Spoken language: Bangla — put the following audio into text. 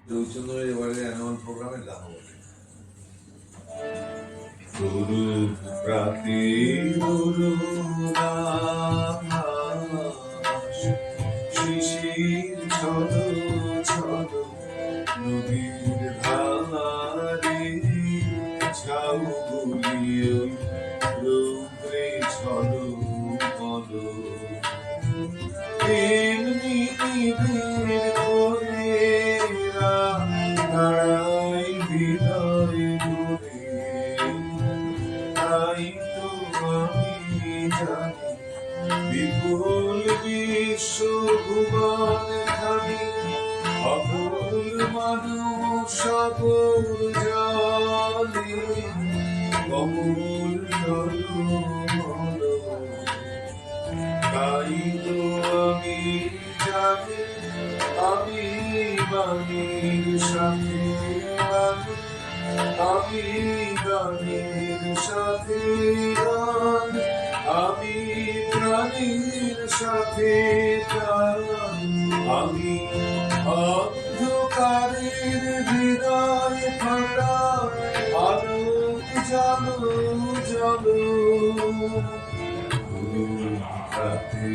রবিচন্দ্রের এবারে অ্যানুয়াল প্রোগ্রামে গান বলে প্রাতে শিশির ছল ছল নদীর ধারে ছাউ গুলিয়ে রৌদ্রে ছল বল এমনি নিবিড় করে দাঁড়াই হৃদয় দূরে তাই তো আমি জানি বিপুল বিশ্ব ভুবন খানি অকুল মানুষ সকল জলে অমূল জলমল তাই তো আমি জানি আমি বাণীর সাথে আমি গানের সাথে গান আমি প্রাণীর সাথে প্রাণ আমি অন্ধকারের হৃদয় ফাটা আলোক জালো জালো রাতে